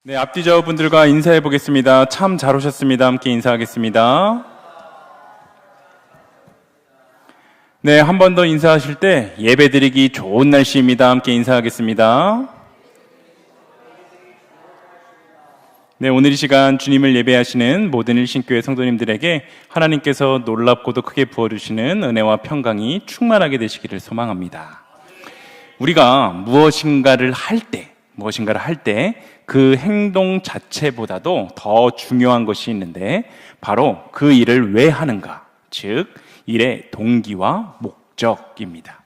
네, 앞뒤좌우분들과 인사해 보겠습니다. 참 잘 오셨습니다. 함께 인사하겠습니다. 네, 한 번 더 인사하실 때 예배드리기 좋은 날씨입니다. 함께 인사하겠습니다. 네, 오늘 이 시간 주님을 예배하시는 모든 일신교회 성도님들에게 하나님께서 놀랍고도 크게 부어주시는 은혜와 평강이 충만하게 되시기를 소망합니다. 우리가 무엇인가를 할 때 그 행동 자체보다도 더 중요한 것이 있는데 바로 그 일을 왜 하는가, 즉 일의 동기와 목적입니다.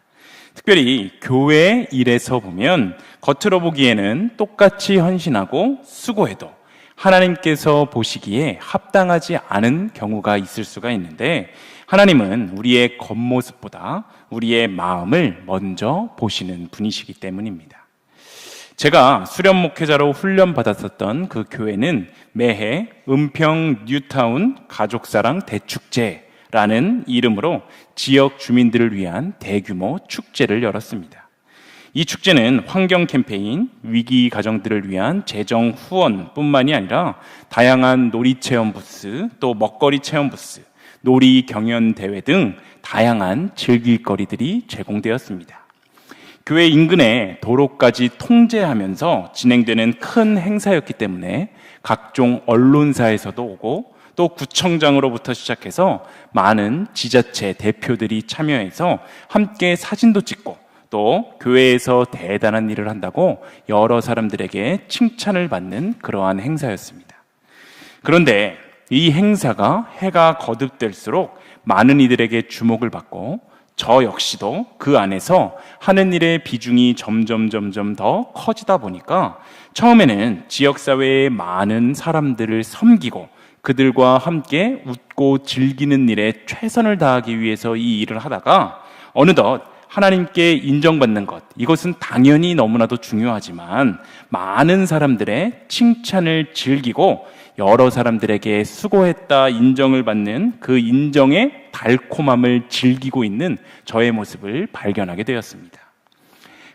특별히 교회 일에서 보면 겉으로 보기에는 똑같이 헌신하고 수고해도 하나님께서 보시기에 합당하지 않은 경우가 있을 수가 있는데 하나님은 우리의 겉모습보다 우리의 마음을 먼저 보시는 분이시기 때문입니다. 제가 수련 목회자로 훈련받았었던 그 교회는 매해 은평 뉴타운 가족사랑 대축제라는 이름으로 지역 주민들을 위한 대규모 축제를 열었습니다. 이 축제는 환경 캠페인, 위기 가정들을 위한 재정 후원뿐만이 아니라 다양한 놀이 체험 부스, 또 먹거리 체험 부스, 놀이 경연 대회 등 다양한 즐길거리들이 제공되었습니다. 교회 인근에 도로까지 통제하면서 진행되는 큰 행사였기 때문에 각종 언론사에서도 오고 또 구청장으로부터 시작해서 많은 지자체 대표들이 참여해서 함께 사진도 찍고 또 교회에서 대단한 일을 한다고 여러 사람들에게 칭찬을 받는 그러한 행사였습니다. 그런데 이 행사가 해가 거듭될수록 많은 이들에게 주목을 받고 저 역시도 그 안에서 하는 일의 비중이 점점 더 커지다 보니까 처음에는 지역사회의 많은 사람들을 섬기고 그들과 함께 웃고 즐기는 일에 최선을 다하기 위해서 이 일을 하다가 어느덧 하나님께 인정받는 것, 이것은 당연히 너무나도 중요하지만 많은 사람들의 칭찬을 즐기고 여러 사람들에게 수고했다 인정을 받는 그 인정의 달콤함을 즐기고 있는 저의 모습을 발견하게 되었습니다.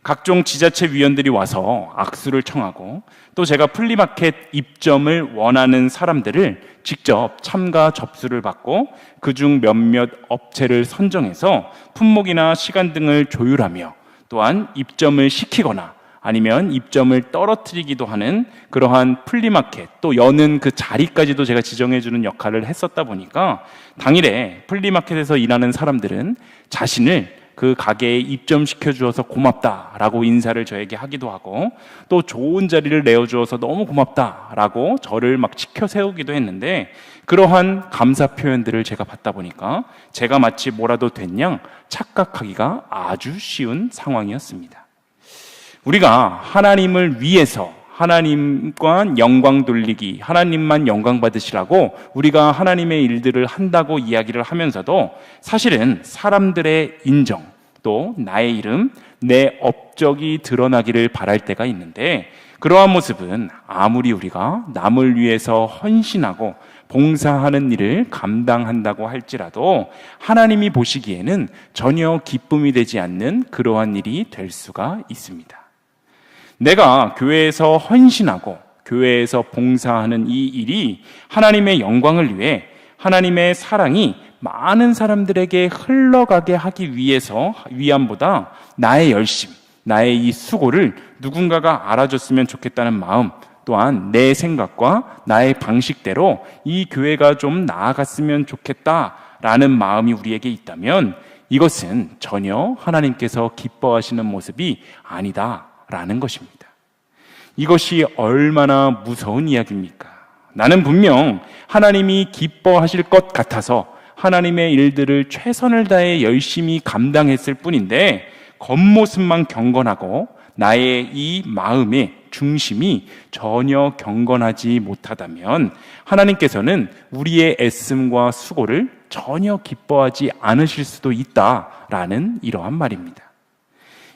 각종 지자체 위원들이 와서 악수를 청하고 또 제가 플리마켓 입점을 원하는 사람들을 직접 참가 접수를 받고 그중 몇몇 업체를 선정해서 품목이나 시간 등을 조율하며 또한 입점을 시키거나 아니면 입점을 떨어뜨리기도 하는 그러한 플리마켓 또 여는 그 자리까지도 제가 지정해주는 역할을 했었다 보니까 당일에 플리마켓에서 일하는 사람들은 자신을 그 가게에 입점시켜 주어서 고맙다라고 인사를 저에게 하기도 하고 또 좋은 자리를 내어주어서 너무 고맙다라고 저를 막 지켜 세우기도 했는데 그러한 감사 표현들을 제가 받다 보니까 제가 마치 뭐라도 된 양 착각하기가 아주 쉬운 상황이었습니다. 우리가 하나님을 위해서 하나님과 영광 돌리기, 하나님만 영광 받으시라고 우리가 하나님의 일들을 한다고 이야기를 하면서도 사실은 사람들의 인정, 또 나의 이름, 내 업적이 드러나기를 바랄 때가 있는데 그러한 모습은 아무리 우리가 남을 위해서 헌신하고 봉사하는 일을 감당한다고 할지라도 하나님이 보시기에는 전혀 기쁨이 되지 않는 그러한 일이 될 수가 있습니다. 내가 교회에서 헌신하고 교회에서 봉사하는 이 일이 하나님의 영광을 위해 하나님의 사랑이 많은 사람들에게 흘러가게 하기 위함보다 나의 열심, 나의 이 수고를 누군가가 알아줬으면 좋겠다는 마음 또한 내 생각과 나의 방식대로 이 교회가 좀 나아갔으면 좋겠다라는 마음이 우리에게 있다면 이것은 전혀 하나님께서 기뻐하시는 모습이 아니다라는 것입니다. 이것이 얼마나 무서운 이야기입니까? 나는 분명 하나님이 기뻐하실 것 같아서 하나님의 일들을 최선을 다해 열심히 감당했을 뿐인데 겉모습만 경건하고 나의 이 마음의 중심이 전혀 경건하지 못하다면 하나님께서는 우리의 애씀과 수고를 전혀 기뻐하지 않으실 수도 있다라는 이러한 말입니다.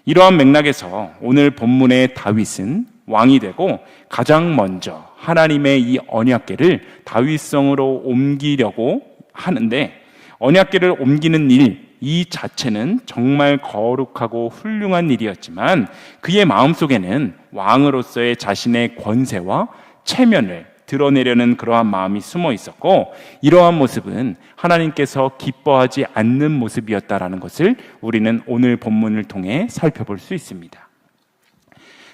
이러한 맥락에서 오늘 본문의 다윗은 왕이 되고 가장 먼저 하나님의 이 언약궤를 다윗성으로 옮기려고 하는데 언약궤를 옮기는 일 이 자체는 정말 거룩하고 훌륭한 일이었지만 그의 마음속에는 왕으로서의 자신의 권세와 체면을 드러내려는 그러한 마음이 숨어 있었고, 이러한 모습은 하나님께서 기뻐하지 않는 모습이었다라는 것을 우리는 오늘 본문을 통해 살펴볼 수 있습니다.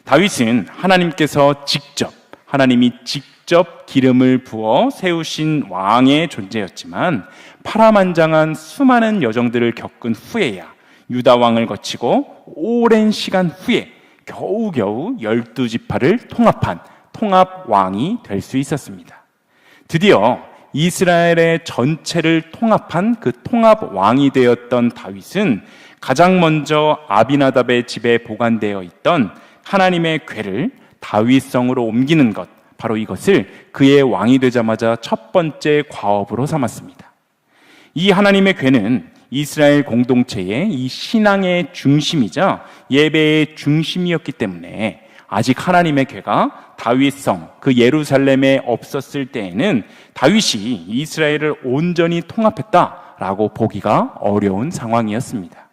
다윗은 하나님이 직접 기름을 부어 세우신 왕의 존재였지만, 파란만장한 수많은 여정들을 겪은 후에야 유다 왕을 거치고 오랜 시간 후에 겨우겨우 12지파를 통합한 통합왕이 될 수 있었습니다. 드디어 이스라엘의 전체를 통합한 그 통합왕이 되었던 다윗은 가장 먼저 아비나답의 집에 보관되어 있던 하나님의 궤를 다윗성으로 옮기는 것, 바로 이것을 그의 왕이 되자마자 첫 번째 과업으로 삼았습니다. 이 하나님의 궤는 이스라엘 공동체의 이 신앙의 중심이자 예배의 중심이었기 때문에 아직 하나님의 궤가 다윗성, 그 예루살렘에 없었을 때에는 다윗이 이스라엘을 온전히 통합했다라고 보기가 어려운 상황이었습니다.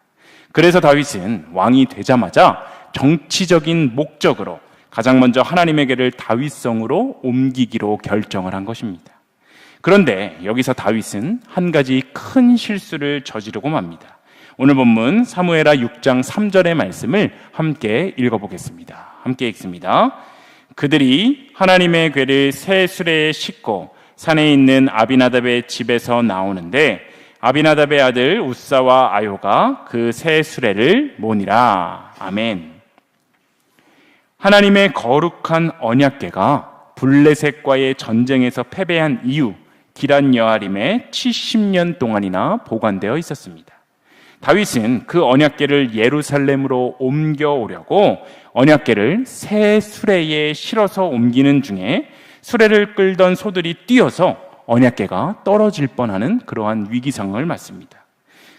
그래서 다윗은 왕이 되자마자 정치적인 목적으로 가장 먼저 하나님의 궤를 다윗성으로 옮기기로 결정을 한 것입니다. 그런데 여기서 다윗은 한 가지 큰 실수를 저지르고 맙니다. 오늘 본문 사무엘하 6장 3절의 말씀을 함께 읽어보겠습니다. 함께 읽습니다. 그들이 하나님의 궤를 새 수레에 싣고 산에 있는 아비나답의 집에서 나오는데 아비나답의 아들 우사와 아요가 그 새 수레를 모니라. 아멘. 하나님의 거룩한 언약궤가 블레셋과의 전쟁에서 패배한 이후 기란 여아림에 70년 동안이나 보관되어 있었습니다. 다윗은 그 언약궤를 예루살렘으로 옮겨오려고 언약궤를 새 수레에 실어서 옮기는 중에 수레를 끌던 소들이 뛰어서 언약궤가 떨어질 뻔하는 그러한 위기 상황을 맞습니다.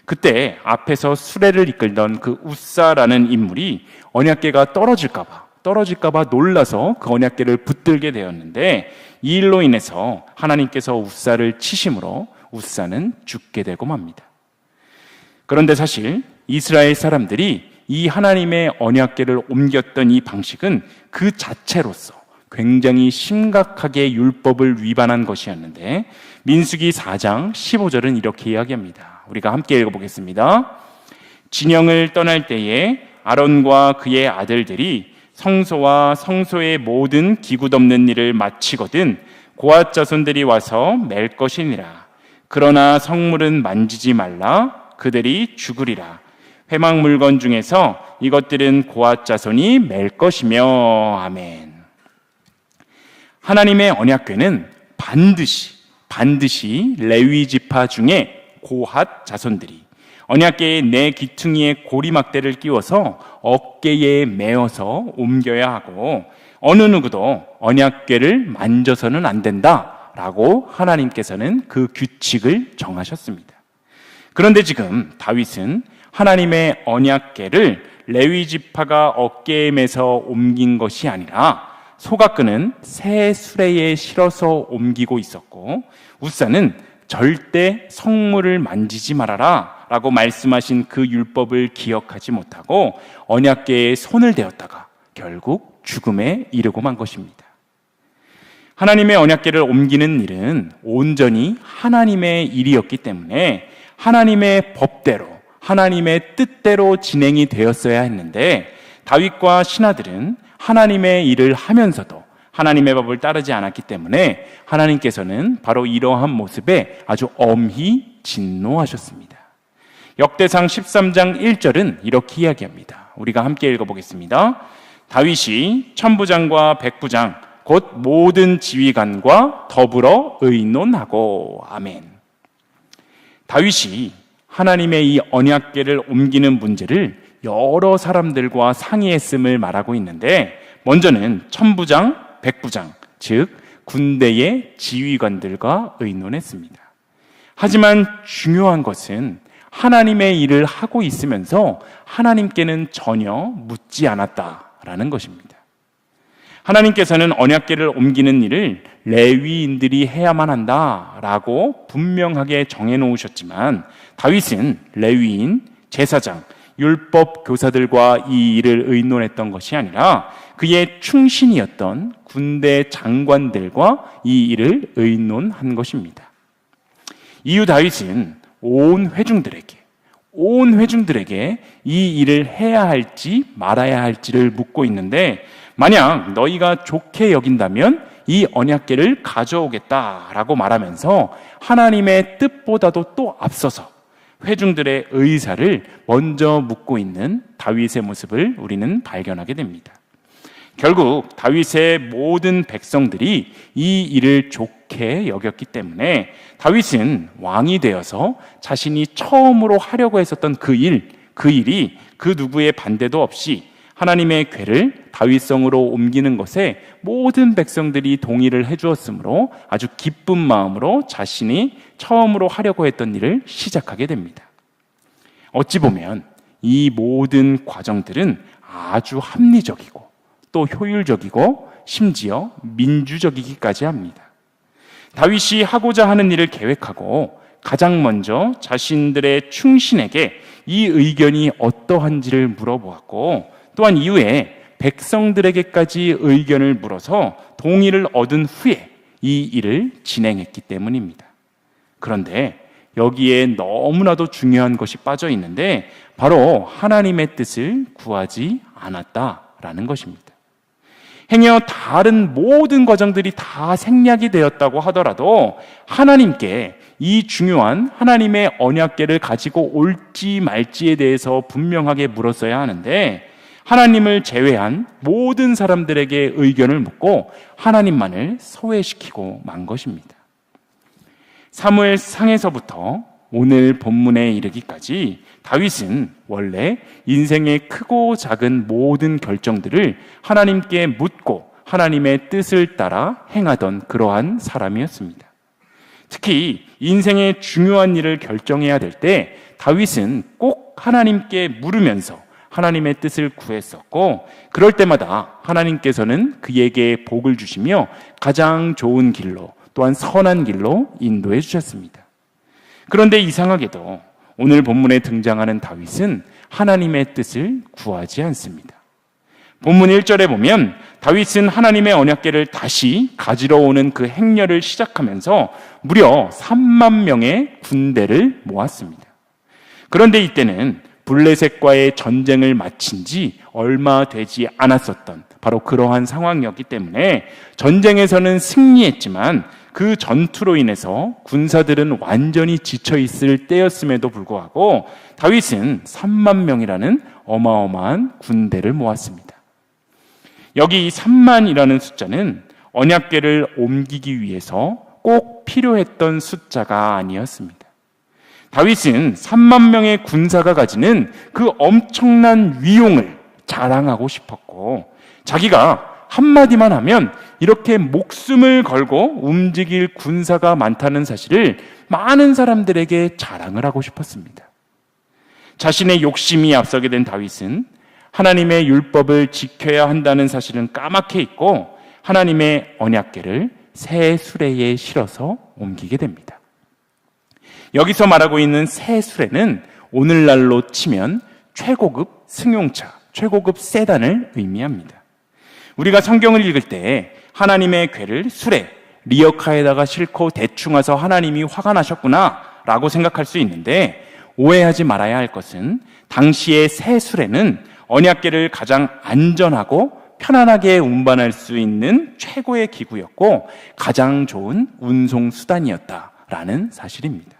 그때 앞에서 수레를 이끌던 그 우사라는 인물이 언약궤가 떨어질까 봐 놀라서 그 언약궤를 붙들게 되었는데, 이 일로 인해서 하나님께서 우사를 치심으로 우사는 죽게 되고 맙니다. 그런데 사실 이스라엘 사람들이 이 하나님의 언약궤를 옮겼던 이 방식은 그 자체로서 굉장히 심각하게 율법을 위반한 것이었는데, 민수기 4장 15절은 이렇게 이야기합니다. 우리가 함께 읽어보겠습니다. 진영을 떠날 때에 아론과 그의 아들들이 성소와 성소의 모든 기구 덮는 일을 마치거든 고앗 자손들이 와서 맬 것이니라. 그러나 성물은 만지지 말라. 그들이 죽으리라. 회막 물건 중에서 이것들은 고앗 자손이 맬 것이며. 아멘. 하나님의 언약궤는 반드시 레위 지파 중에 고앗 자손들이 언약궤의 네 기퉁이에 고리막대를 끼워서 어깨에 메어서 옮겨야 하고, 어느 누구도 언약궤를 만져서는 안 된다라고 하나님께서는 그 규칙을 정하셨습니다. 그런데 지금 다윗은 하나님의 언약궤를 레위 지파가 어깨에 메서 옮긴 것이 아니라 소각근은 새 수레에 실어서 옮기고 있었고, 우사는 절대 성물을 만지지 말아라 라고 말씀하신 그 율법을 기억하지 못하고 언약궤에 손을 대었다가 결국 죽음에 이르고 만 것입니다. 하나님의 언약궤를 옮기는 일은 온전히 하나님의 일이었기 때문에 하나님의 법대로, 하나님의 뜻대로 진행이 되었어야 했는데, 다윗과 신하들은 하나님의 일을 하면서도 하나님의 법을 따르지 않았기 때문에 하나님께서는 바로 이러한 모습에 아주 엄히 진노하셨습니다. 역대상 13장 1절은 이렇게 이야기합니다. 우리가 함께 읽어보겠습니다. 다윗이 천부장과 백부장 곧 모든 지휘관과 더불어 의논하고. 아멘. 다윗이 하나님의 이 언약궤를 옮기는 문제를 여러 사람들과 상의했음을 말하고 있는데, 먼저는 천부장, 백부장, 즉 군대의 지휘관들과 의논했습니다. 하지만 중요한 것은 하나님의 일을 하고 있으면서 하나님께는 전혀 묻지 않았다라는 것입니다. 하나님께서는 언약궤를 옮기는 일을 레위인들이 해야만 한다라고 분명하게 정해놓으셨지만, 다윗은 레위인, 제사장, 율법 교사들과 이 일을 의논했던 것이 아니라 그의 충신이었던 군대 장관들과 이 일을 의논한 것입니다. 이후 다윗은 온 회중들에게 이 일을 해야 할지 말아야 할지를 묻고 있는데, 만약 너희가 좋게 여긴다면 이 언약궤를 가져오겠다라고 말하면서 하나님의 뜻보다도 또 앞서서 회중들의 의사를 먼저 묻고 있는 다윗의 모습을 우리는 발견하게 됩니다. 결국 다윗의 모든 백성들이 이 일을 좋게 여겼기 때문에 다윗은 왕이 되어서 자신이 처음으로 하려고 했었던 그 일이 그 누구의 반대도 없이 하나님의 궤를 다윗성으로 옮기는 것에 모든 백성들이 동의를 해주었으므로 아주 기쁜 마음으로 자신이 처음으로 하려고 했던 일을 시작하게 됩니다. 어찌 보면 이 모든 과정들은 아주 합리적이고 또 효율적이고 심지어 민주적이기까지 합니다. 다윗이 하고자 하는 일을 계획하고 가장 먼저 자신들의 충신에게 이 의견이 어떠한지를 물어보았고, 또한 이후에 백성들에게까지 의견을 물어서 동의를 얻은 후에 이 일을 진행했기 때문입니다. 그런데 여기에 너무나도 중요한 것이 빠져 있는데, 바로 하나님의 뜻을 구하지 않았다라는 것입니다. 행여 다른 모든 과정들이 다 생략이 되었다고 하더라도 하나님께 이 중요한 하나님의 언약궤를 가지고 올지 말지에 대해서 분명하게 물었어야 하는데, 하나님을 제외한 모든 사람들에게 의견을 묻고 하나님만을 소외시키고 만 것입니다. 사무엘상에서부터 오늘 본문에 이르기까지 다윗은 원래 인생의 크고 작은 모든 결정들을 하나님께 묻고 하나님의 뜻을 따라 행하던 그러한 사람이었습니다. 특히 인생의 중요한 일을 결정해야 될 때 다윗은 꼭 하나님께 물으면서 하나님의 뜻을 구했었고, 그럴 때마다 하나님께서는 그에게 복을 주시며 가장 좋은 길로, 또한 선한 길로 인도해 주셨습니다. 그런데 이상하게도 오늘 본문에 등장하는 다윗은 하나님의 뜻을 구하지 않습니다. 본문 1절에 보면 다윗은 하나님의 언약궤를 다시 가지러 오는 그 행렬을 시작하면서 무려 3만 명의 군대를 모았습니다. 그런데 이때는 블레셋과의 전쟁을 마친 지 얼마 되지 않았었던 바로 그러한 상황이었기 때문에 전쟁에서는 승리했지만 그 전투로 인해서 군사들은 완전히 지쳐있을 때였음에도 불구하고 다윗은 3만 명이라는 어마어마한 군대를 모았습니다. 여기 이 3만이라는 숫자는 언약궤를 옮기기 위해서 꼭 필요했던 숫자가 아니었습니다. 다윗은 3만 명의 군사가 가지는 그 엄청난 위용을 자랑하고 싶었고, 자기가 한마디만 하면 이렇게 목숨을 걸고 움직일 군사가 많다는 사실을 많은 사람들에게 자랑을 하고 싶었습니다. 자신의 욕심이 앞서게 된 다윗은 하나님의 율법을 지켜야 한다는 사실은 까맣게 잊고 하나님의 언약궤를 새 수레에 실어서 옮기게 됩니다. 여기서 말하고 있는 새 수레는 오늘날로 치면 최고급 승용차, 최고급 세단을 의미합니다. 우리가 성경을 읽을 때 하나님의 궤를 수레, 리어카에다가 싣고 대충 와서 하나님이 화가 나셨구나 라고 생각할 수 있는데, 오해하지 말아야 할 것은 당시의 새 수레는 언약궤를 가장 안전하고 편안하게 운반할 수 있는 최고의 기구였고 가장 좋은 운송 수단이었다라는 사실입니다.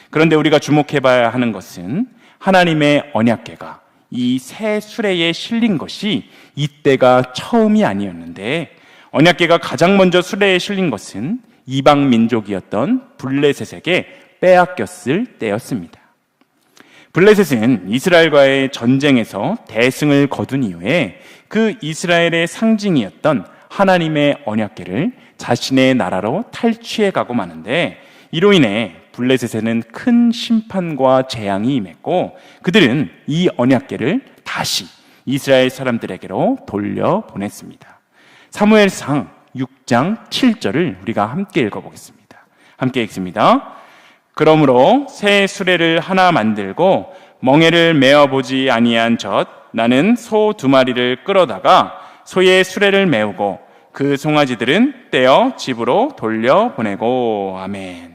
그런데 우리가 주목해봐야 하는 것은 하나님의 언약궤가 이 새 수레에 실린 것이 이때가 처음이 아니었는데, 언약궤가 가장 먼저 수레에 실린 것은 이방 민족이었던 블레셋에게 빼앗겼을 때였습니다. 블레셋은 이스라엘과의 전쟁에서 대승을 거둔 이후에 그 이스라엘의 상징이었던 하나님의 언약궤를 자신의 나라로 탈취해 가고 마는데, 이로 인해 블레셋에는 큰 심판과 재앙이 임했고 그들은 이 언약궤를 다시 이스라엘 사람들에게로 돌려보냈습니다. 사무엘상 6장 7절을 우리가 함께 읽어보겠습니다. 함께 읽습니다. 그러므로 새 수레를 하나 만들고 멍에를 메어보지 아니한 젖 나는 소 2마리를 끌어다가 소의 수레를 메우고 그 송아지들은 떼어 집으로 돌려보내고. 아멘.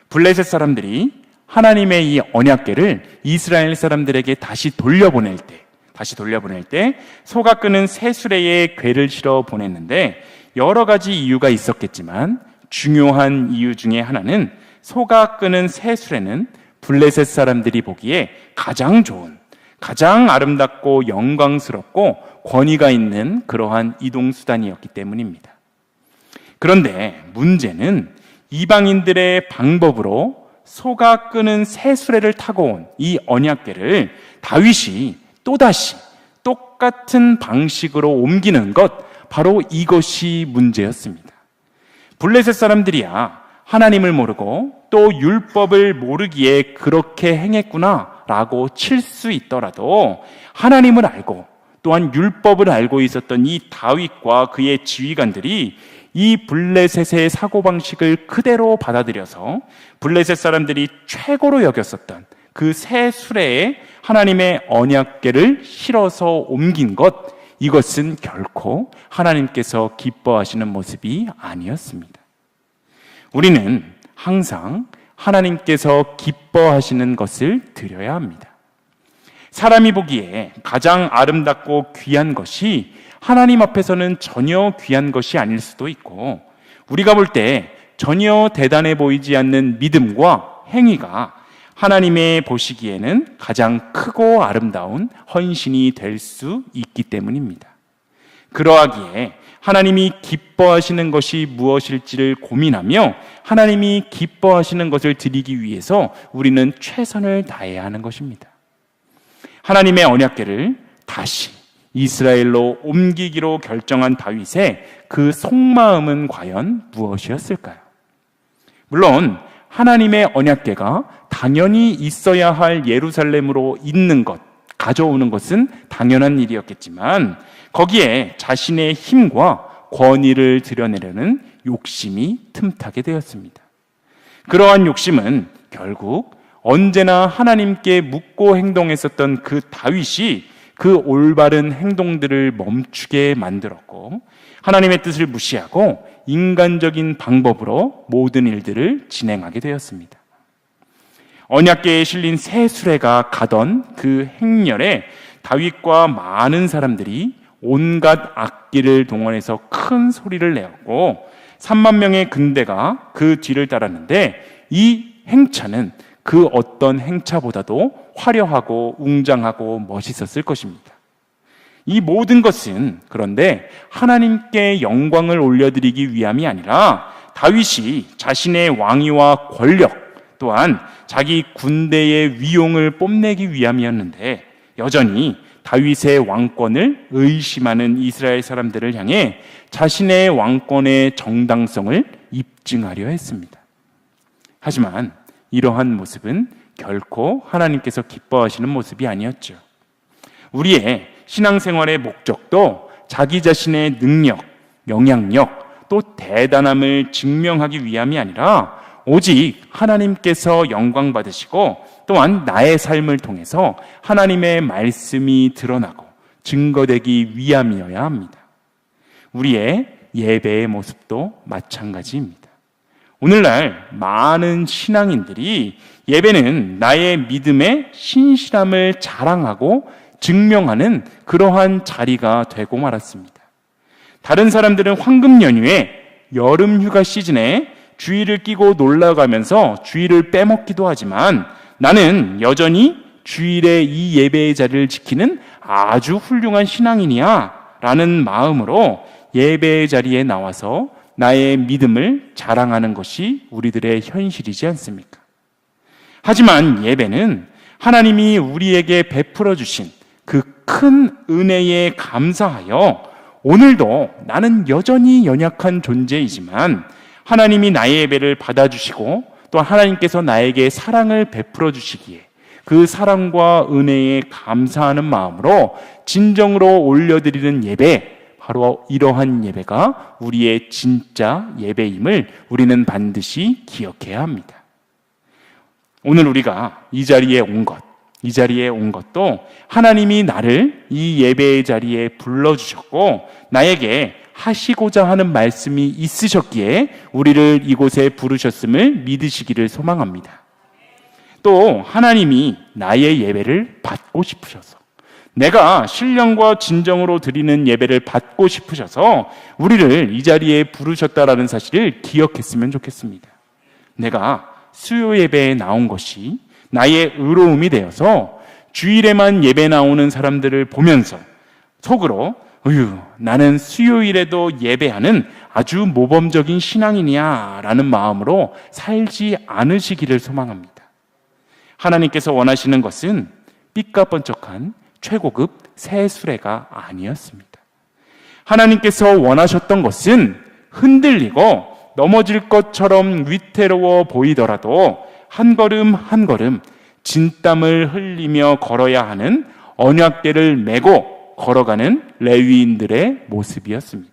블레셋 사람들이 하나님의 이 언약궤를 이스라엘 사람들에게 다시 돌려보낼 때 소가 끄는 새 수레에 궤를 실어 보냈는데 여러 가지 이유가 있었겠지만 중요한 이유 중에 하나는 소가 끄는 새 수레는 블레셋 사람들이 보기에 가장 좋은, 가장 아름답고 영광스럽고 권위가 있는 그러한 이동수단이었기 때문입니다. 그런데 문제는 이방인들의 방법으로 소가 끄는 새 수레를 타고 온 이 언약궤를 다윗이 또다시 똑같은 방식으로 옮기는 것, 바로 이것이 문제였습니다. 블레셋 사람들이야 하나님을 모르고 또 율법을 모르기에 그렇게 행했구나 라고 칠 수 있더라도 하나님을 알고 또한 율법을 알고 있었던 이 다윗과 그의 지휘관들이 이 블레셋의 사고방식을 그대로 받아들여서 블레셋 사람들이 최고로 여겼었던 그 새 수레에 하나님의 언약궤를 실어서 옮긴 것, 이것은 결코 하나님께서 기뻐하시는 모습이 아니었습니다. 우리는 항상 하나님께서 기뻐하시는 것을 드려야 합니다. 사람이 보기에 가장 아름답고 귀한 것이 하나님 앞에서는 전혀 귀한 것이 아닐 수도 있고, 우리가 볼 때 전혀 대단해 보이지 않는 믿음과 행위가 하나님의 보시기에는 가장 크고 아름다운 헌신이 될 수 있기 때문입니다. 그러하기에 하나님이 기뻐하시는 것이 무엇일지를 고민하며 하나님이 기뻐하시는 것을 드리기 위해서 우리는 최선을 다해야 하는 것입니다. 하나님의 언약궤를 다시 이스라엘로 옮기기로 결정한 다윗의 그 속마음은 과연 무엇이었을까요? 물론 하나님의 언약궤가 당연히 있어야 할 예루살렘으로 있는 것, 가져오는 것은 당연한 일이었겠지만 거기에 자신의 힘과 권위를 드러내려는 욕심이 틈타게 되었습니다. 그러한 욕심은 결국 언제나 하나님께 묻고 행동했었던 그 다윗이 그 올바른 행동들을 멈추게 만들었고, 하나님의 뜻을 무시하고 인간적인 방법으로 모든 일들을 진행하게 되었습니다. 언약궤에 실린 새 수레가 가던 그 행렬에 다윗과 많은 사람들이 온갖 악기를 동원해서 큰 소리를 내었고 3만 명의 군대가 그 뒤를 따랐는데, 이 행차는 그 어떤 행차보다도 화려하고 웅장하고 멋있었을 것입니다. 이 모든 것은 그런데 하나님께 영광을 올려드리기 위함이 아니라 다윗이 자신의 왕위와 권력 또한 자기 군대의 위용을 뽐내기 위함이었는데, 여전히 다윗의 왕권을 의심하는 이스라엘 사람들을 향해 자신의 왕권의 정당성을 입증하려 했습니다. 하지만 이러한 모습은 결코 하나님께서 기뻐하시는 모습이 아니었죠. 우리의 신앙생활의 목적도 자기 자신의 능력, 영향력, 또 대단함을 증명하기 위함이 아니라 오직 하나님께서 영광 받으시고 또한 나의 삶을 통해서 하나님의 말씀이 드러나고 증거되기 위함이어야 합니다. 우리의 예배의 모습도 마찬가지입니다. 오늘날 많은 신앙인들이 예배는 나의 믿음의 신실함을 자랑하고 증명하는 그러한 자리가 되고 말았습니다. 다른 사람들은 황금 연휴에 여름 휴가 시즌에 주일을 끼고 놀러가면서 주일을 빼먹기도 하지만 나는 여전히 주일에 이 예배의 자리를 지키는 아주 훌륭한 신앙인이야 라는 마음으로 예배의 자리에 나와서 나의 믿음을 자랑하는 것이 우리들의 현실이지 않습니까? 하지만 예배는 하나님이 우리에게 베풀어 주신 그 큰 은혜에 감사하여 오늘도 나는 여전히 연약한 존재이지만 하나님이 나의 예배를 받아주시고 또 하나님께서 나에게 사랑을 베풀어 주시기에 그 사랑과 은혜에 감사하는 마음으로 진정으로 올려드리는 예배, 바로 이러한 예배가 우리의 진짜 예배임을 우리는 반드시 기억해야 합니다. 오늘 우리가 이 자리에 온 것, 이 자리에 온 것도 하나님이 나를 이 예배의 자리에 불러주셨고 나에게 하시고자 하는 말씀이 있으셨기에 우리를 이곳에 부르셨음을 믿으시기를 소망합니다. 또 하나님이 나의 예배를 받고 싶으셔서, 내가 신령과 진정으로 드리는 예배를 받고 싶으셔서 우리를 이 자리에 부르셨다라는 사실을 기억했으면 좋겠습니다. 내가 수요 예배에 나온 것이 나의 의로움이 되어서 주일에만 예배 나오는 사람들을 보면서 속으로 나는 수요일에도 예배하는 아주 모범적인 신앙이냐 라는 마음으로 살지 않으시기를 소망합니다. 하나님께서 원하시는 것은 삐까번쩍한 최고급 새 수레가 아니었습니다. 하나님께서 원하셨던 것은 흔들리고 넘어질 것처럼 위태로워 보이더라도 한 걸음 한 걸음 진땀을 흘리며 걸어야 하는 언약궤를 메고 걸어가는 레위인들의 모습이었습니다.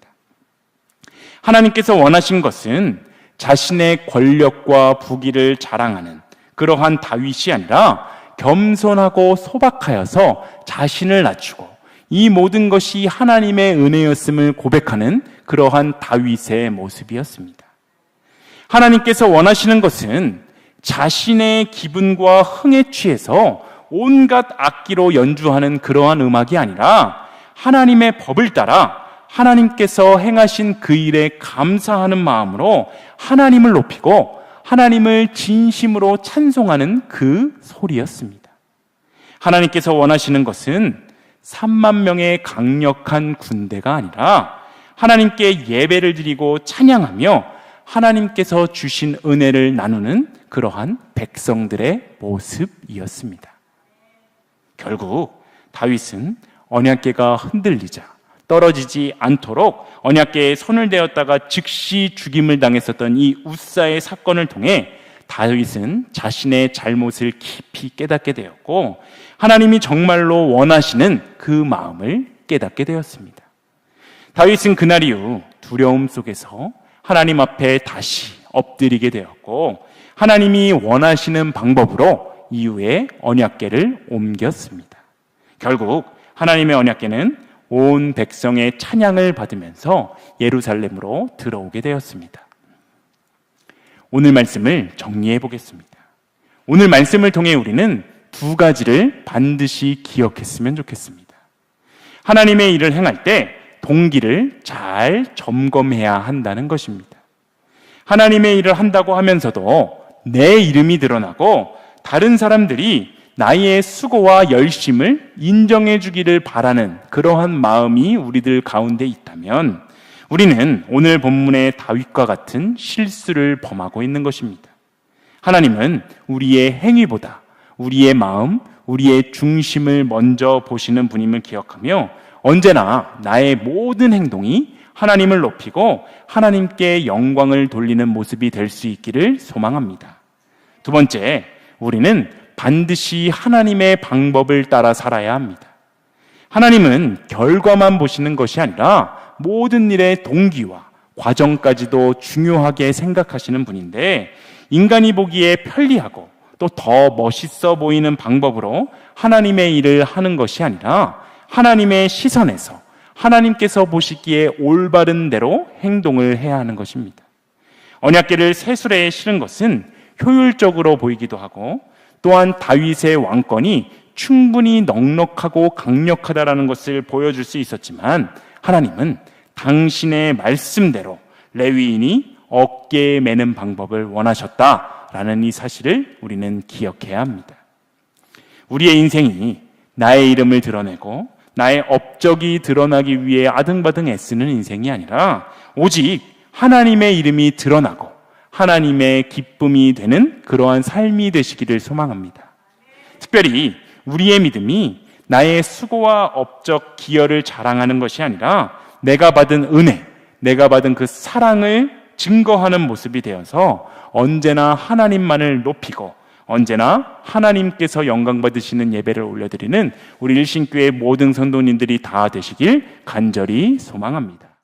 하나님께서 원하신 것은 자신의 권력과 부귀를 자랑하는 그러한 다윗이 아니라 겸손하고 소박하여서 자신을 낮추고 이 모든 것이 하나님의 은혜였음을 고백하는 그러한 다윗의 모습이었습니다. 하나님께서 원하시는 것은 자신의 기분과 흥에 취해서 온갖 악기로 연주하는 그러한 음악이 아니라 하나님의 법을 따라 하나님께서 행하신 그 일에 감사하는 마음으로 하나님을 높이고 하나님을 진심으로 찬송하는 그 소리였습니다. 하나님께서 원하시는 것은 3만 명의 강력한 군대가 아니라 하나님께 예배를 드리고 찬양하며 하나님께서 주신 은혜를 나누는 그러한 백성들의 모습이었습니다. 결국 다윗은 언약궤가 흔들리자 떨어지지 않도록 언약궤에 손을 대었다가 즉시 죽임을 당했었던 이 웃사의 사건을 통해 다윗은 자신의 잘못을 깊이 깨닫게 되었고 하나님이 정말로 원하시는 그 마음을 깨닫게 되었습니다. 다윗은 그날 이후 두려움 속에서 하나님 앞에 다시 엎드리게 되었고 하나님이 원하시는 방법으로 이후에 언약궤를 옮겼습니다. 결국 하나님의 언약궤는 온 백성의 찬양을 받으면서 예루살렘으로 들어오게 되었습니다. 오늘 말씀을 정리해 보겠습니다. 오늘 말씀을 통해 우리는 두 가지를 반드시 기억했으면 좋겠습니다. 하나님의 일을 행할 때 동기를 잘 점검해야 한다는 것입니다. 하나님의 일을 한다고 하면서도 내 이름이 드러나고 다른 사람들이 나의 수고와 열심을 인정해 주기를 바라는 그러한 마음이 우리들 가운데 있다면 우리는 오늘 본문의 다윗과 같은 실수를 범하고 있는 것입니다. 하나님은 우리의 행위보다 우리의 마음, 우리의 중심을 먼저 보시는 분임을 기억하며 언제나 나의 모든 행동이 하나님을 높이고 하나님께 영광을 돌리는 모습이 될 수 있기를 소망합니다. 두 번째, 우리는 반드시 하나님의 방법을 따라 살아야 합니다. 하나님은 결과만 보시는 것이 아니라 모든 일의 동기와 과정까지도 중요하게 생각하시는 분인데 인간이 보기에 편리하고 또 더 멋있어 보이는 방법으로 하나님의 일을 하는 것이 아니라 하나님의 시선에서 하나님께서 보시기에 올바른 대로 행동을 해야 하는 것입니다. 언약궤를 새 수레에 실은 것은 효율적으로 보이기도 하고 또한 다윗의 왕권이 충분히 넉넉하고 강력하다라는 것을 보여줄 수 있었지만 하나님은 당신의 말씀대로 레위인이 어깨에 매는 방법을 원하셨다라는 이 사실을 우리는 기억해야 합니다. 우리의 인생이 나의 이름을 드러내고 나의 업적이 드러나기 위해 아등바등 애쓰는 인생이 아니라 오직 하나님의 이름이 드러나고 하나님의 기쁨이 되는 그러한 삶이 되시기를 소망합니다. 특별히 우리의 믿음이 나의 수고와 업적 기여를 자랑하는 것이 아니라 내가 받은 은혜, 내가 받은 그 사랑을 증거하는 모습이 되어서 언제나 하나님만을 높이고 언제나 하나님께서 영광 받으시는 예배를 올려드리는 우리 일신교회 모든 성도님들이 다 되시길 간절히 소망합니다.